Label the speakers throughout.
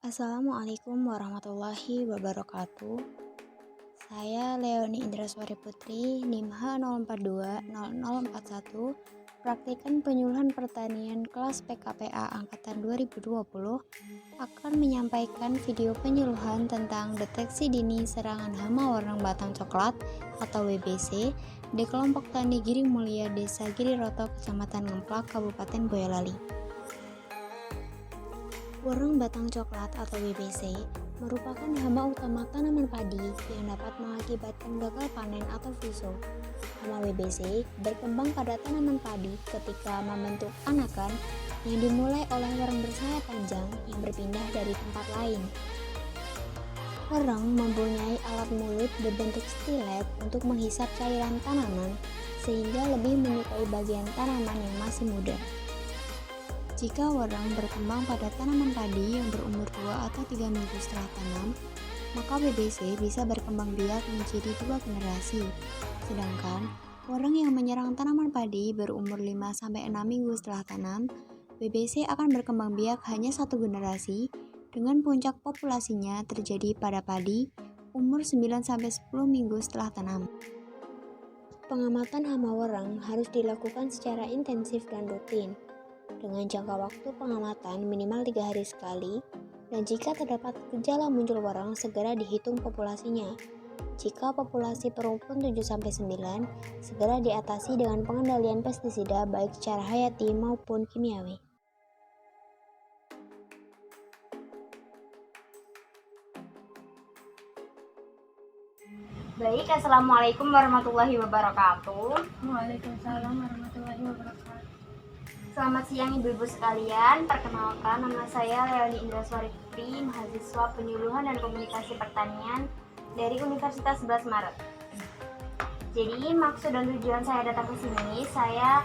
Speaker 1: Assalamualaikum warahmatullahi wabarakatuh. Saya Leoni Indraswari Putri, NIM H04200041, praktikan penyuluhan pertanian kelas PKPA angkatan 2020, akan menyampaikan video penyuluhan tentang deteksi dini serangan hama warna batang coklat atau WBC di kelompok tani Giri Mulia, Desa Giriroto, Kecamatan Ngemplak, Kabupaten Boyolali. Warang batang coklat atau WBC merupakan hama utama tanaman padi yang dapat mengakibatkan gagal panen atau fuso. Hama WBC berkembang pada tanaman padi ketika membentuk anakan yang dimulai oleh warang bersayap panjang yang berpindah dari tempat lain. Warang mempunyai alat mulut berbentuk stilet untuk menghisap cairan tanaman sehingga lebih menyukai bagian tanaman yang masih muda. Jika warang berkembang pada tanaman padi yang berumur 2 atau 3 minggu setelah tanam, maka WBC bisa berkembang biak menjadi 2 generasi. Sedangkan warang yang menyerang tanaman padi berumur 5-6 minggu setelah tanam, WBC akan berkembang biak hanya 1 generasi dengan puncak populasinya terjadi pada padi umur 9-10 minggu setelah tanam. Pengamatan hama warang harus dilakukan secara intensif dan rutin, dengan jangka waktu pengamatan minimal 3 hari sekali, dan jika terdapat gejala muncul warang segera dihitung populasinya. Jika populasi perumpun 7-9, segera diatasi dengan pengendalian pestisida baik secara hayati maupun kimiawi.
Speaker 2: Baik, Assalamualaikum warahmatullahi wabarakatuh.
Speaker 3: Waalaikumsalam warahmatullahi wabarakatuh.
Speaker 2: Selamat siang ibu-ibu sekalian. Perkenalkan, nama saya Leoni Indraswari Putri, mahasiswa penyuluhan dan komunikasi pertanian dari Universitas 11 Maret. Jadi maksud dan tujuan saya datang ke sini, saya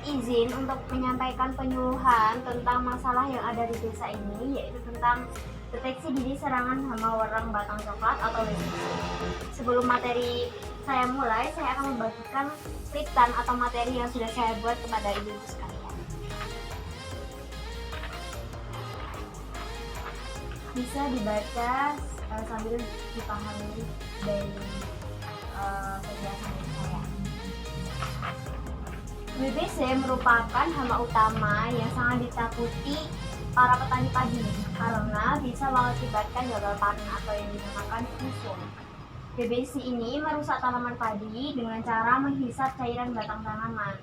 Speaker 2: izin untuk menyampaikan penyuluhan tentang masalah yang ada di desa ini, yaitu tentang deteksi dini serangan hama warang batang coklat atau WBC. Sebelum materi saya mulai, saya akan membagikan skriptan atau materi yang sudah saya buat kepada ibu-ibu sekalian. Bisa dibaca sambil dipahami dari penjelasan saya. WBC merupakan hama utama yang sangat ditakuti para petani padi karena bisa mengakibatkan gagal panen atau yang dinamakan fuso. WBC ini merusak tanaman padi dengan cara menghisap cairan batang tanaman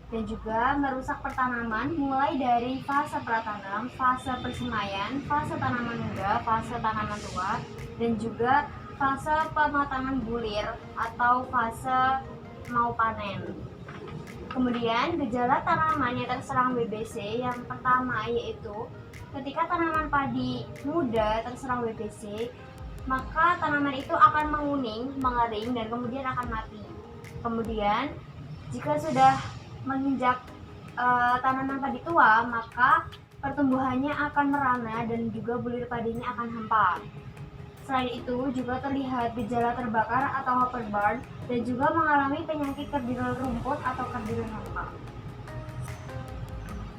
Speaker 2: dan juga merusak pertanaman mulai dari fase pratanam, fase persemaian, fase tanaman muda, fase tanaman tua, dan juga fase pematangan bulir atau fase mau panen. Kemudian gejala tanaman yang terserang WBC yang pertama yaitu ketika tanaman padi muda terserang WBC, maka tanaman itu akan menguning, mengering, dan kemudian akan mati. Kemudian jika sudah menginjak tanaman padi tua, maka pertumbuhannya akan merana dan juga bulir padinya akan hempal. Selain itu juga terlihat gejala terbakar atau hopper burn dan juga mengalami penyakit kerdil rumput atau kerdil hempal.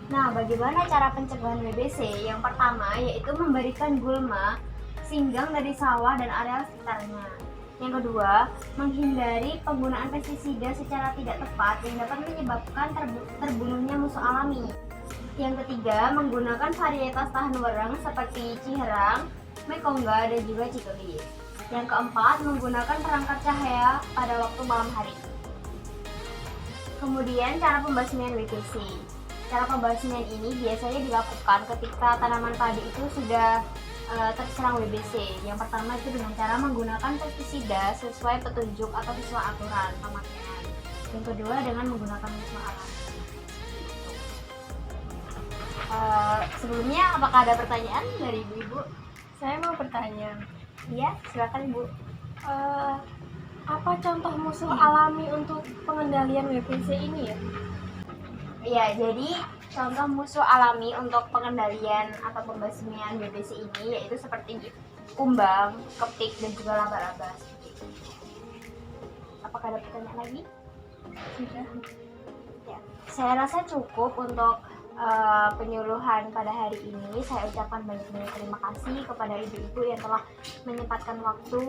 Speaker 2: Nah, bagaimana cara pencegahan WBC? Yang pertama yaitu memberikan gulma singgang dari sawah dan areal sekitarnya. Yang kedua, menghindari penggunaan pestisida secara tidak tepat yang dapat menyebabkan terbunuhnya musuh alami. Yang ketiga, menggunakan varietas tahan warang seperti ciherang, mekongga, dan juga cikelis. Yang keempat, menggunakan perangkat cahaya pada waktu malam hari. Kemudian, cara pembasmian WBC. Cara pembasmian ini biasanya dilakukan ketika tanaman padi itu sudah terserang WBC. Yang pertama itu dengan cara menggunakan pestisida sesuai petunjuk atau sesuai aturan pemakaian. Yang kedua dengan menggunakan musuh alami. Sebelumnya apakah ada pertanyaan dari ibu-ibu?
Speaker 3: Saya mau bertanya,
Speaker 2: Iya, silakan ibu.
Speaker 3: apa contoh musuh alami untuk pengendalian WBC ini ya?
Speaker 2: Iya, jadi contoh musuh alami untuk pengendalian atau pembasmian WBC ini yaitu seperti kumbang, kepik, dan juga laba-laba. Apakah ada pertanyaan lagi?
Speaker 3: Sudah.
Speaker 2: Ya, saya rasa cukup untuk penyuluhan pada hari ini. Saya ucapkan banyak-banyak terima kasih kepada ibu-ibu yang telah menyempatkan waktu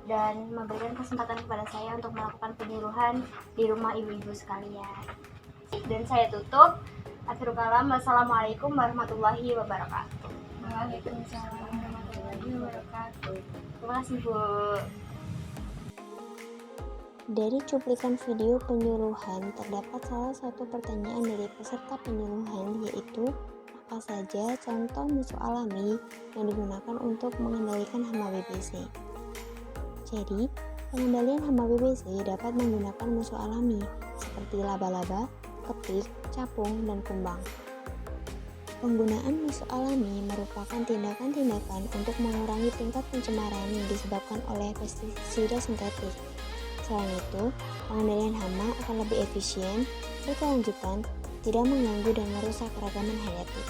Speaker 2: dan memberikan kesempatan kepada saya untuk melakukan penyuluhan di rumah ibu-ibu sekalian. Dan saya tutup. Akhirul kalam, wassalamualaikum warahmatullahi wabarakatuh.
Speaker 3: Waalaikumsalam warahmatullahi wabarakatuh.
Speaker 2: Terima kasih Bu.
Speaker 1: Dari cuplikan video penyuluhan, terdapat salah satu pertanyaan dari peserta penyuluhan, yaitu apa saja contoh musuh alami yang digunakan untuk mengendalikan hama BBC. Jadi, pengendalian hama BBC dapat menggunakan musuh alami seperti laba-laba, kepik, capung, dan kumbang. Penggunaan musuh alami merupakan tindakan-tindakan untuk mengurangi tingkat pencemaran yang disebabkan oleh pestisida sintetik. Selain itu, pengendalian hama akan lebih efisien, berkelanjutan, tidak mengganggu dan merusak keragaman hayati.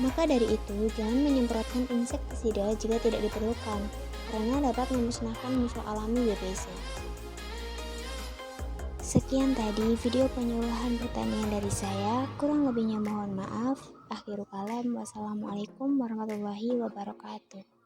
Speaker 1: Maka dari itu, jangan menyemprotkan insektisida jika tidak diperlukan, karena dapat memusnahkan musuh alami BBC. Sekian tadi video penyuluhan pertanian dari saya, kurang lebihnya mohon maaf. Akhirul kalam, wassalamualaikum warahmatullahi wabarakatuh.